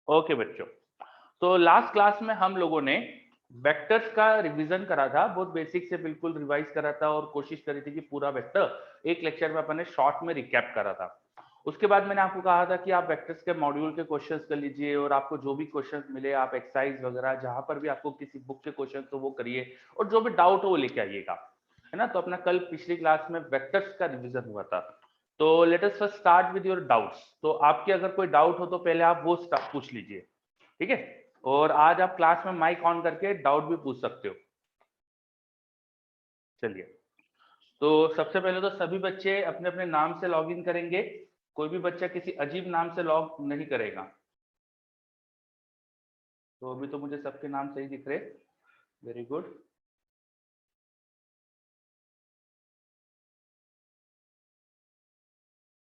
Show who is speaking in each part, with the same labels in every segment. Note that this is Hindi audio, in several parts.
Speaker 1: ओके बच्चों, तो लास्ट क्लास में हम लोगों ने वेक्टर्स का रिवीजन करा था, बहुत बेसिक से बिल्कुल रिवाइज करा था और कोशिश करी थी कि पूरा वेक्टर एक लेक्चर में अपन ने शॉर्ट में रिकैप करा था। उसके बाद मैंने आपको कहा था कि आप वेक्टर्स के मॉड्यूल के क्वेश्चंस कर लीजिए और आपको जो भी क्वेश्चंस मिले आप एक्सरसाइज वगैरह जहां पर भी आपको किसी बुक के क्वेश्चन तो वो करिए और जो भी डाउट हो वो लेके आइएगा, है ना। तो अपना कल पिछली क्लास में वेक्टर्स का रिवीजन हुआ था। तो let us first start with your doubts. तो आपके अगर कोई डाउट हो तो पहले आप वो पूछ लीजिए, ठीक है। और आज आप क्लास में माइक ऑन करके डाउट भी पूछ सकते हो। चलिए, तो सबसे पहले तो सभी बच्चे अपने अपने नाम से लॉग इन करेंगे, कोई भी बच्चा किसी अजीब नाम से लॉग नहीं करेगा। तो अभी तो मुझे सबके नाम सही दिख रहे, वेरी गुड।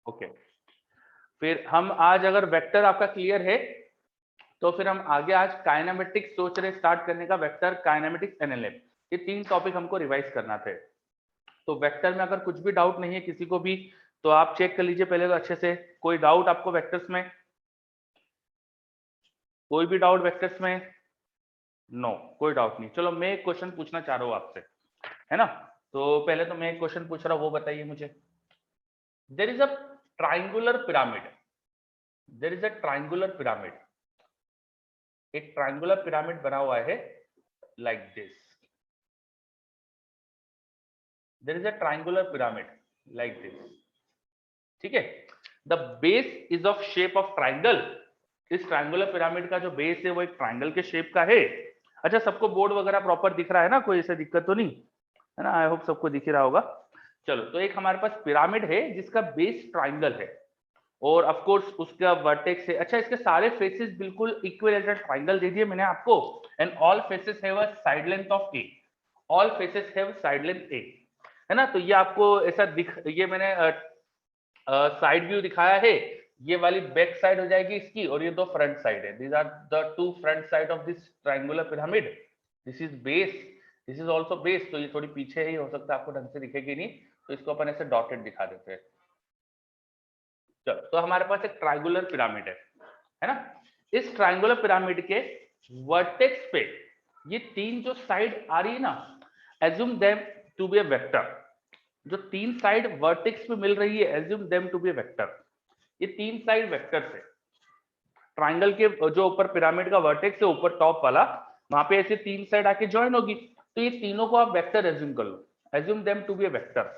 Speaker 1: ओके, फिर हम आज अगर वेक्टर आपका क्लियर है तो फिर हम आगे आज काइनेमेटिक्स सोच रहे स्टार्ट करने का, वेक्टर काइनेमेटिक्स एनएलएम, ये 3 टॉपिक हमको रिवाइज करना थे। तो वेक्टर में अगर कुछ भी डाउट नहीं है किसी को भी तो आप चेक कर लीजिए पहले तो अच्छे से। कोई डाउट आपको वेक्टर्स में? कोई भी डाउट वेक्टर्स में? नो, कोई डाउट नहीं। चलो मैं एक क्वेश्चन पूछना चाह रहा हूँ आपसे, है ना। तो पहले तो मैं एक क्वेश्चन पूछ रहा हूँ, वो बताइए मुझे। There is a triangular pyramid, there is a triangular pyramid, एक ट्राइंगुलर पिरामिड बना हुआ है like this. There is a triangular pyramid like this, ठीक है। The base is of shape of triangle, इस ट्राइंगुलर पिरामिड का जो बेस है वो एक ट्राइंगल के शेप का है। अच्छा, सबको बोर्ड वगैरह प्रॉपर दिख रहा है ना, कोई ऐसा दिक्कत तो नहीं है ना? आई होप सबको दिख ही रहा होगा। चलो, तो एक हमारे पास पिरामिड है जिसका बेस ट्राइंगल है और ऑफ कोर्स उसका वर्टेक्स है। अच्छा, इसके सारे फेसेस बिल्कुल इक्विलेटरल ट्राइंगल दे दिए मैंने आपको, and all faces have a side length of a, all faces have side length a, है ना। तो ये आपको ऐसा दिख, ये मैंने साइड व्यू दिखाया है। ये वाली बैक साइड हो जाएगी इसकी और ये दो फ्रंट साइड है। These are the two front side of this triangular pyramid. This is base, this is also base. तो ये थोड़ी पीछे ही हो सकता है, आपको ढंग से दिखेगी नहीं, तो इसको अपन ऐसे डॉटेड दिखा देते हैं। चलो, तो हमारे पास एक ट्राइंगुलर पिरामिड है ना। इस ट्राइंगुलर पिरामिड के वर्टेक्स पे ये 3 जो साइड आ रही है ना, assume them to be a vector. जो 3 साइड वर्टेक्स पे मिल रही है, assume them to be a vector. ये 3 साइड वेक्टर्स है ट्राइंगल के, जो ऊपर पिरामिड का वर्टेक्स है ऊपर टॉप वाला, वहां पे ऐसे 3 साइड आके ज्वाइन होगी। तो ये तीनों को आप वेक्टर एज्यूम कर लो, assume them to be a vector,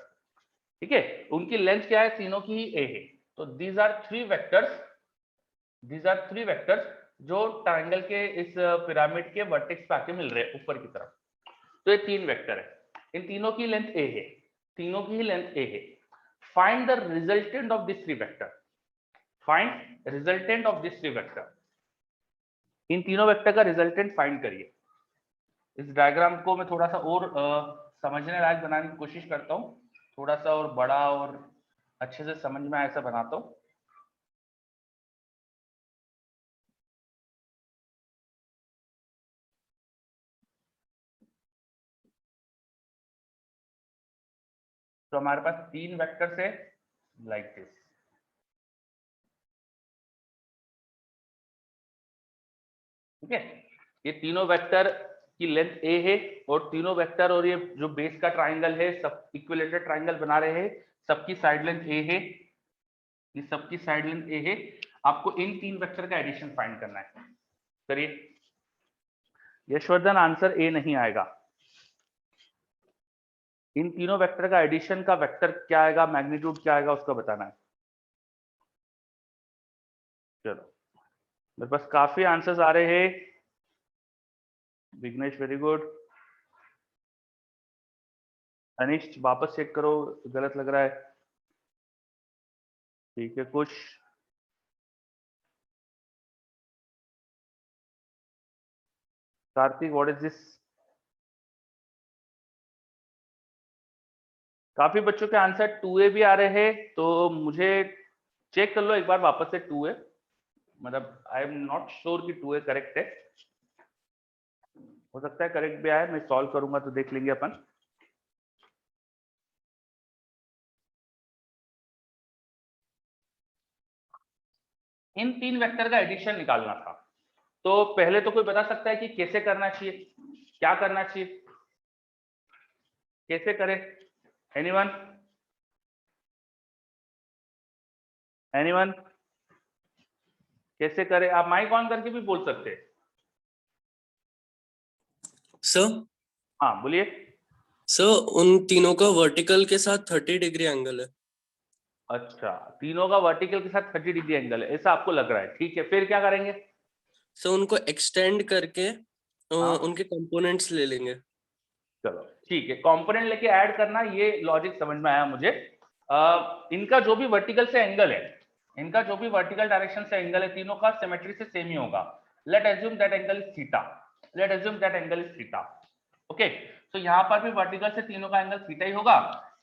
Speaker 1: ठीक है। उनकी लेंथ क्या है? तीनों की ही ए है। तो these are 3 vectors, these are 3 vectors जो ट्राइंगल के इस पिरामिड के वर्टेक्स पे आके मिल रहे हैं ऊपर की तरफ। तो ये 3 वेक्टर है, इन तीनों की लेंथ ए है, तीनों की ही लेंथ ए है। Find the resultant of this 3 vector, find resultant of this 3 vector. इन तीनों वेक्टर का रिजल्टेंट फाइंड करिए। इस डायग्राम को मैं थोड़ा सा और समझने लायक बनाने की कोशिश करता हूँ, थोड़ा सा और बड़ा और अच्छे से समझ में ऐसा बनाता हूँ। तो हमारे पास 3 वेक्टर्स है लाइक दिस, ठीक है। ये तीनों वेक्टर की लेंथ ए है और तीनों वेक्टर और ये जो बेस का ट्राइंगल है सब इक्विलेटरल ट्राइंगल बना रहे हैं, सबकी साइड लेंथ ए है, ये सबकी साइड लेंथ ए है। आपको इन 3 वेक्टर का एडिशन फाइंड करना है, करिए। यशवर्धन, आंसर ए नहीं आएगा। इन तीनों वेक्टर का एडिशन का वेक्टर क्या आएगा, मैग्नीट्यूड क्या आएगा, उसका बताना है। चलो, मेरे पास काफी आंसर्स आ रहे हैं। Vighnesh, very good. अनिश, वापस चेक करो, गलत लग रहा है। ठीक है, कुछ कार्तिक, व्हाट इज दिस? काफी बच्चों के आंसर 2A भी आ रहे हैं, तो मुझे चेक कर लो एक बार वापस से 2A, मतलब आई एम नॉट श्योर कि 2A करेक्ट है। हो सकता है करेक्ट भी आए, मैं सॉल्व करूंगा तो देख लेंगे अपन। इन 3 वेक्टर का एडिशन निकालना था, तो पहले तो कोई बता सकता है कि कैसे करना चाहिए, क्या करना चाहिए, कैसे करें? एनीवन? एनीवन? कैसे करें? आप माइक ऑन करके भी बोल सकते हैं।
Speaker 2: सर
Speaker 1: हाँ बोलिए।
Speaker 2: सर उन तीनों का वर्टिकल के साथ 30 डिग्री एंगल है।
Speaker 1: अच्छा, तीनों का वर्टिकल के साथ 30 डिग्री एंगल है, ऐसा आपको लग रहा है, ठीक है, फिर क्या करेंगे?
Speaker 2: सर उनको एक्सटेंड करके
Speaker 1: हाँ।
Speaker 2: उनके कंपोनेंट्स ले लेंगे।
Speaker 1: चलो ठीक है, कंपोनेंट लेके ऐड करना, ये लॉजिक समझ में आया मुझे। इनका जो भी वर्टिकल से एंगल है, इनका जो भी वर्टिकल डायरेक्शन से एंगल है, तीनों का सिमेट्री से सेम ही होगा। Late assume that angle is theta, late assume that angle is theta. Okay, तो यहाँ पर भी वर्टिकल से तीनों का एंगल थीटा ही होगा।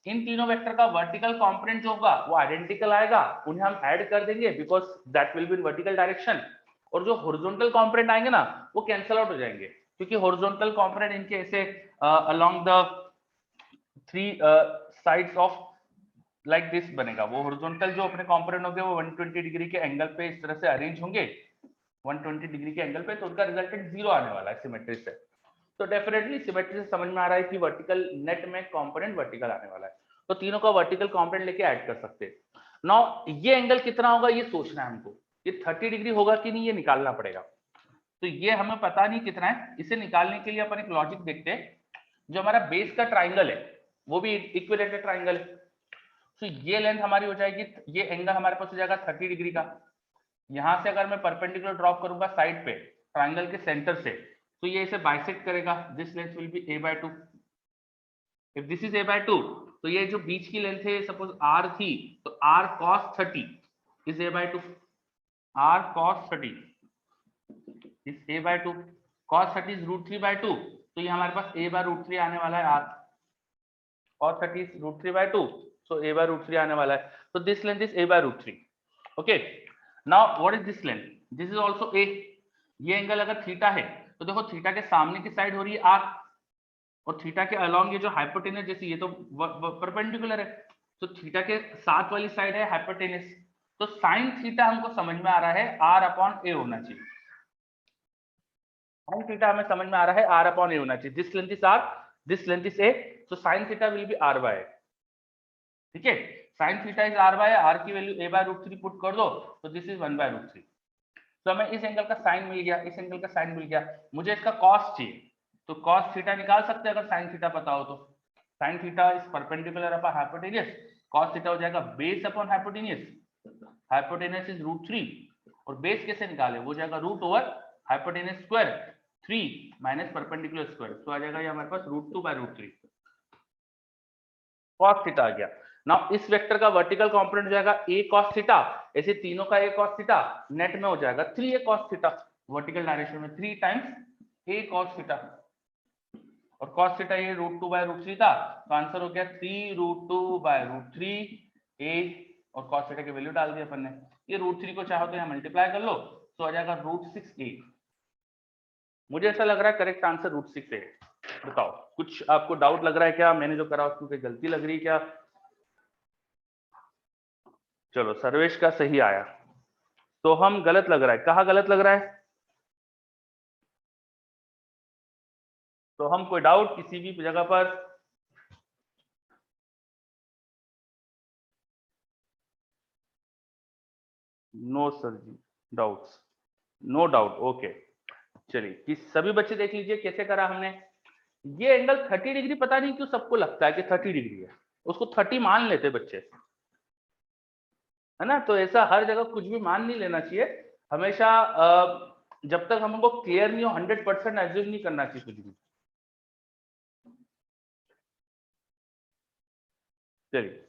Speaker 1: इन तीनों वेक्टर का वर्टिकल कंपोनेंट जो होगा वो आइडेंटिकल आएगा, उन्हें हम ऐड कर देंगे because that will be in vertical direction. और जो हॉरिजॉन्टल कंपोनेंट आएंगे ना वो कैंसिल आउट हो जाएंगे, क्योंकि हॉरिजॉन्टल कंपोनेंट इनके ऐसे along the three sides of like this बनेगा। वो हॉरिजॉन्टल जो अपने कंपोनेंट होंगे वो 120 डिग्री के एंगल पे इस तरह से अरेंज होंगे, 120 डिग्री के एंगल पे, तो उनका रिजल्टेंट 0 आने वाला है सिमेट्री से। तो डेफिनेटली सिमेट्री से समझ में आ रहा है कि वर्टिकल नेट में कंपोनेंट वर्टिकल आने वाला है, तो तीनों का वर्टिकल कंपोनेंट लेके ऐड कर सकते हैं। नाउ ये एंगल कितना होगा ये सोचना है हमको, ये 30 डिग्री होगा कि नहीं ये निकालना पड़ेगा। तो ये हमें पता नहीं कितना है, इसे निकालने के लिए अपन एक लॉजिक देखते हैं। जो हमारा बेस का ट्राइंगल है वो भी इक्विलेटरल ट्राइंगल है, तो ये लेंथ हमारी हो जाएगी, ये एंगल हमारे पास हो जाएगा 30 डिग्री का। यहां से अगर मैं परपेंडिकुलर ड्रॉप करूंगा साइड पे ट्राइंगल के सेंटर से, तो ये इसे बाइसेक्ट करेगा, this length will be a/2। If this is a/2, तो ये जो बीच की लेंथ है सपोज r थी, तो r cos 30 is a/2, r cos 30 is a/2, cos 30 is √3/2, तो ये हमारे पास a/√3 आने वाला है r, cos 30 is √3/2, so a/√3 आने वाला है, तो this length is a/√3। Okay, now what is this length? This is also a। ये एंगल अगर थीटा है तो देखो थीटा के सामने की साइड हो रही है r, और थीटा के अलोंग ये जो हाइपोटेनस, जैसे ये तो परपेंडिकुलर है, तो थीटा के साथ वाली साइड है हाइपोटेनस, तो साइन थीटा हमको समझ में आ रहा है r/a होना चाहिए। साइन थीटा हमें समझ में आ रहा है r/a होना चाहिए। This length is r, this length is a, so sin theta will be r/a। ठीक है, sin theta is r/a, r की वैल्यू a/√3 पुट कर दो, तो दिस इज 1/√3। तो हमें इस एंगल का साइन मिल गया, इस एंगल का साइन मिल गया, मुझे इसका कॉस चाहिए, तो कॉस थीटा निकाल सकते हैं अगर साइन थीटा पता हो तो। Sine theta is perpendicular upon hypotenuse, cos theta हो जाएगा base upon hypotenuse, hypotenuse is √3, और बेस कैसे निकाले, वो जाएगा root over hypotenuse square 3 minus perpendicular square, तो आ जाएगा ये हमारे पास √2/√3, cos थीटा आ गया। नाउ इस वेक्टर का वर्टिकल कंपोनेंट हो जाएगा a cos थीटा, ऐसे तीनों का a cos थीटा, नेट में हो जाएगा 3a cos theta, vertical direction में 3 टाइम्स a cos थीटा, और cos थीटा ये √2/√3 था, तो आंसर हो गया 3√2/√3 a, और cos थीटा की वैल्यू डाल दी अपन ने, ये √3 को चाहो तो यहाँ मल्टीप्लाई कर लो, तो आ जाएगा √6a। मुझे ऐसा लग रहा है करेक्ट आंसर √6 है। बताओ कुछ आपको डाउट लग रहा है क्या, मैंने जो करा उसमें कोई गलती लग रही है क्या? चलो सर्वेश का सही आया, तो हम गलत लग रहा है, कहाँ गलत लग रहा है? तो हम कोई डाउट किसी भी जगह पर? No sir ji, doubts? No doubt, okay. चलिए कि सभी बच्चे देख लीजिए कैसे करा हमने। ये एंगल 30 डिग्री पता नहीं क्यों सबको लगता है कि 30 डिग्री है, उसको 30 मान लेते बच्चे, है ना? तो ऐसा हर जगह कुछ भी मान नहीं लेना चाहिए, हमेशा जब तक हमको क्लियर नहीं हो 100% एज्यूम नहीं करना चाहिए कुछ भी। चलिए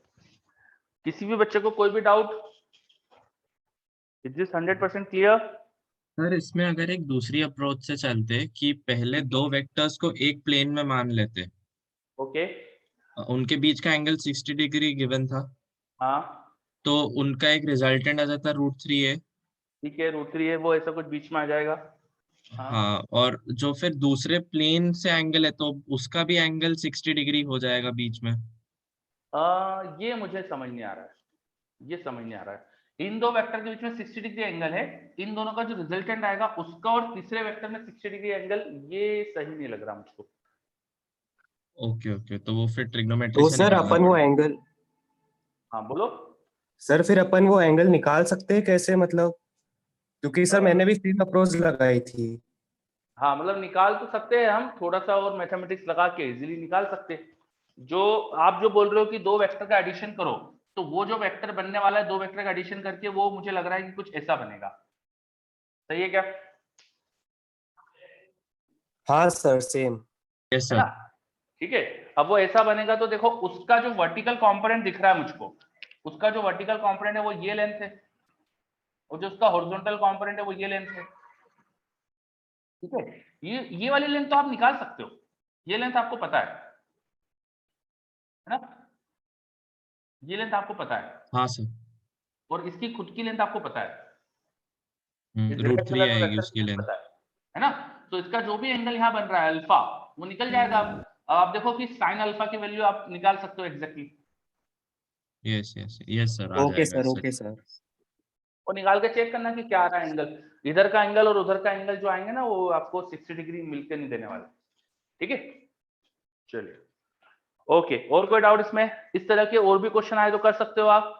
Speaker 1: किसी भी बच्चे को कोई भी doubt? Is this 100% clear?
Speaker 3: Sir इसमें अगर एक दूसरी अप्रोच से चलते कि पहले दो वेक्टर्स को एक प्लेन में मान लेते,
Speaker 1: ओके।
Speaker 3: उनके बीच का एंगल 60 डिग्री गिवन था,
Speaker 1: हाँ
Speaker 3: तो उनका एक रिजल्टेंट आ जाता √3a।
Speaker 1: ठीक है, √3 है वो, ऐसा कुछ बीच में आ जाएगा। हाँ,
Speaker 3: हाँ, और जो फिर दूसरे प्लेन से एंगल है तो उसका भी एंगल 60 डिग्री हो जाएगा बीच में।
Speaker 1: ये मुझे समझ नहीं आ रहा है, ये समझ नहीं आ रहा है। इन दो वेक्टर के बीच में 60 डिग्री एंगल है, इन दोनों का जो रिजल्टेंट आएगा उसका और तीसरे वेक्टर में 60 डिग्री एंगल, ये सही नहीं लग रहा मुझको।
Speaker 3: ओके ओके, तो वो फिर ट्रिग्नोमेट्री
Speaker 4: तो
Speaker 3: से
Speaker 4: सर
Speaker 3: निकालना
Speaker 4: अपन वो
Speaker 3: पड़ेगा।
Speaker 4: एंगल,
Speaker 1: हाँ बोलो।
Speaker 4: सर फिर अपन वो एंगल निकाल सकते हैं कैसे, मतलब क्योंकि सर मैंने भी सेम अप्रोच लगाई थी।
Speaker 1: हाँ मतलब निकाल तो सकते हैं हम, थोड़ा सा और मैथमेटिक्स लगा के इजीली निकाल सकते हैं। जो आप जो बोल रहे हो कि दो वेक्टर का एडिशन करो, तो वो जो वेक्टर बनने वाला है दो वेक्टर का एडिशन करके, वो मुझे लग रहा है कि कुछ ऐसा बनेगा। सही है क्या?
Speaker 4: हाँ सर सेम।
Speaker 3: यस
Speaker 1: है ना?
Speaker 3: सर।
Speaker 1: ठीक है। अब वो ऐसा बनेगा तो देखो उसका जो वर्टिकल कंपोनेंट दिख रहा है मुझको, उसका जो वर्टिकल कंपोनेंट है वो ये लेंथ है, और जो उसका हॉरिजॉन्टल कंपोनेंट है वो ये लेंथ है। ठीक है, ये वाली लेंथ तो आप निकाल सकते हो, ये लेंथ आपको पता है ना? ये लेंथ आपको पता है,
Speaker 3: हाँ सर।
Speaker 1: और इसकी खुद की लेंथ आपको पता है, इस
Speaker 3: √3
Speaker 1: रेक्टेंगुलर में
Speaker 3: आएगी
Speaker 1: वेक्टर
Speaker 3: उसकी
Speaker 1: की लेंथ
Speaker 3: लेंथ।
Speaker 1: पता है ना? तो इसका जो भी एंगल यहाँ बन रहा है अल्फा, वो निकल जाएगा। अब आप देखो कि साइन अल्फा की वैल्यू आप निकाल सकते हो exactly.
Speaker 3: Yes yes yes sir, आ
Speaker 4: ओके
Speaker 3: जाएगा
Speaker 4: सर,
Speaker 3: इससे।
Speaker 4: Okay sir.
Speaker 1: और निकाल के चेक करना कि क्या आ रहा है एंगल। इधर का एंगल और उधर का एंगल जो आएंगे ना, वो आपको 60 डिग्री मिलकर नहीं देने वाले। ठीक है, चलिए ओके। और कोई डाउट इसमें? इस तरह के और भी क्वेश्चन आए तो कर सकते हो आप।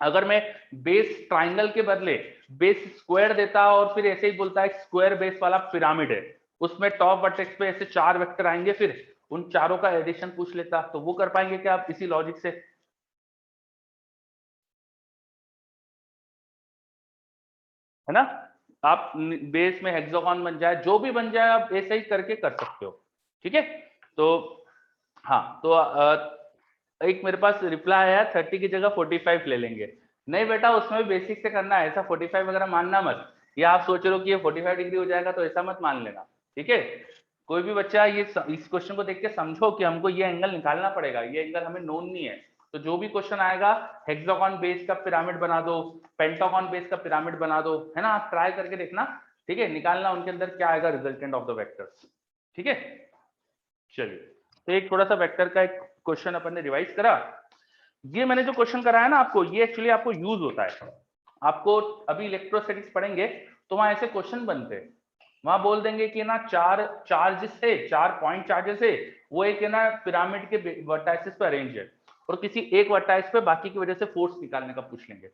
Speaker 1: अगर मैं बेस ट्राइंगल के बदले बेस स्क्वायर देता और फिर ऐसे ही बोलता है स्क्वायर बेस वाला पिरामिड है, उसमें टॉप वर्टेक्स पे ऐसे 4 वेक्टर आएंगे, फिर उन चारों का एडिशन पूछ लेता, तो वो कर पाएंगे क्या आप इसी लॉजिक से? है ना? आप बेस में हेक्सागोन बन जाए, जो भी बन जाए, आप ऐसे ही करके कर सकते हो। ठीक है, तो हाँ, तो एक मेरे पास रिप्लाई आया 30 की जगह 45 ले लेंगे। नहीं बेटा, उसमें भी बेसिक से करना है, ऐसा 45 वगैरह मानना मत, या आप सोच रहे हो कि ये 45 डिग्री हो जाएगा तो ऐसा मत मान लेना। ठीक है, कोई भी बच्चा ये इस क्वेश्चन को देख के समझो कि हमको ये एंगल निकालना पड़ेगा, ये एंगल हमें नोन नहीं है। तो जो भी क्वेश्चन आएगा, हेक्सागोन बेस का पिरामिड बना दो, पेंटागन बेस का पिरामिड बना दो, है ना? आप ट्राई करके देखना। ठीक है, निकालना उनके अंदर क्या आएगा रिजल्टेंट ऑफ द वेक्टर्स। ठीक है, चलिए। तो एक थोड़ा सा वेक्टर का एक क्वेश्चन अपन ने रिवाइज करा। ये मैंने जो क्वेश्चन कराया ना आपको, ये एक्चुअली आपको यूज होता है। आपको अभी इलेक्ट्रोस्टैटिक्स पढ़ेंगे तो वहां ऐसे क्वेश्चन बनते हैं। वहां बोल देंगे कि ना 4 चार्जेस है, 4 पॉइंट चार्जेस है, वो एक है ना पिरामिड के वर्टाइसेस पे अरेंज है, और किसी एक वर्टाइस पे बाकी की वजह से फोर्स निकालने का पूछ लेंगे।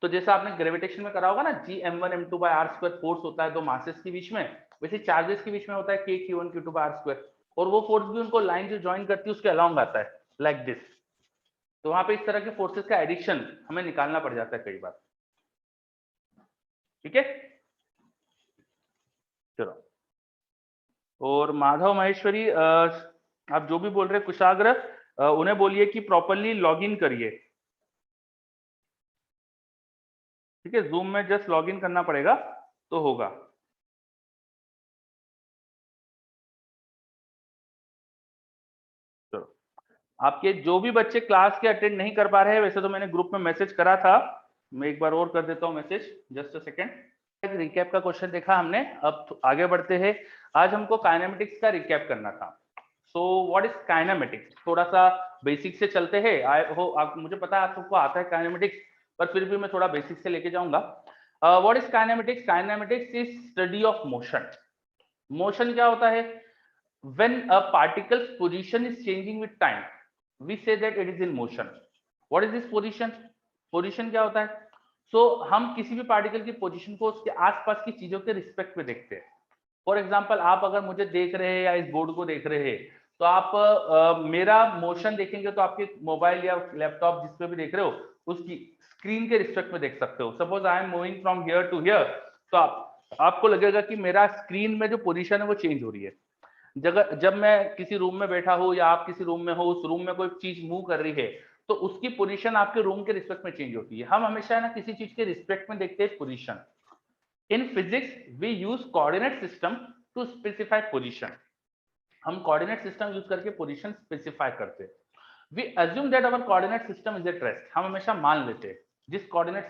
Speaker 1: तो जैसा आपने ग्रेविटेशन में करा होगा ना, G m1 m2/r² फोर्स होता है दो मासेस के बीच में, वैसे चार्जेस के बीच में होता है K q1 q2/r², और वो फोर्स भी उनको लाइन जो ज्वाइन करती है उसके अलोंग आता है, लाइक दिस। तो वहां पे इस तरह के फोर्सेस का एडिशन हमें निकालना पड़ जाता है कई बार। ठीक है, चलो। और माधव महेश्वरी, आप जो भी बोल रहे हैं कुशाग्र, उन्हें बोलिए कि प्रॉपरली लॉग इन करिए। ठीक है, जूम में जस्ट लॉग इन करना पड़ेगा तो होगा। चलो, आपके जो भी बच्चे क्लास के अटेंड नहीं कर पा रहे हैं, वैसे तो मैंने ग्रुप में मैसेज करा था, मैं एक बार और कर देता हूं message, just a second. Recap का क्वेश्चन देखा हमने, अब आगे बढ़ते हैं। आज हमको काइनेमेटिक्स का रिकैप करना था। सो व्हाट इज काइनेमेटिक्स, थोड़ा सा बेसिक से चलते हैं। आई हो आप, मुझे पता है आप सबको आता है काइनेमेटिक्स, पर फिर भी मैं थोड़ा बेसिक से लेके जाऊंगा। What is kinematics? Kinematics is study of motion. Motion क्या होता है? when a particle's position is changing with time, we say that it is in motion. What is this position? Position क्या होता है? हम किसी भी पार्टिकल की पोजीशन को उसके आसपास की चीजों के रिस्पेक्ट में देखते हैं। फॉर एग्जाम्पल, आप अगर मुझे देख रहे हैं या इस बोर्ड को देख रहे हैं, तो आप मेरा मोशन देखेंगे तो आपके मोबाइल या लैपटॉप जिस पे भी देख रहे हो उसकी स्क्रीन के रिस्पेक्ट में देख सकते हो। Suppose I am moving from here to here, तो आपको लगेगा कि मेरा स्क्रीन में जो पोजीशन है वो चेंज हो रही है। जब मैं किसी रूम में बैठा हूं या आप किसी रूम में हो, उस रूम में कोई चीज मूव कर रही है, तो उसकी पोजीशन आपके रूम के रिस्पेक्ट में चेंज होती है। हम हमेशा ना किसी चीज के रिस्पेक्ट में देखते हैं position. In physics we use coordinate system to specify position. हम कोऑर्डिनेट सिस्टम यूज करके पोजीशन स्पेसिफाई करते हैं। We assume that our coordinate system is at rest. हम हमेशा मान लेते हैं जिस कोऑर्डिनेट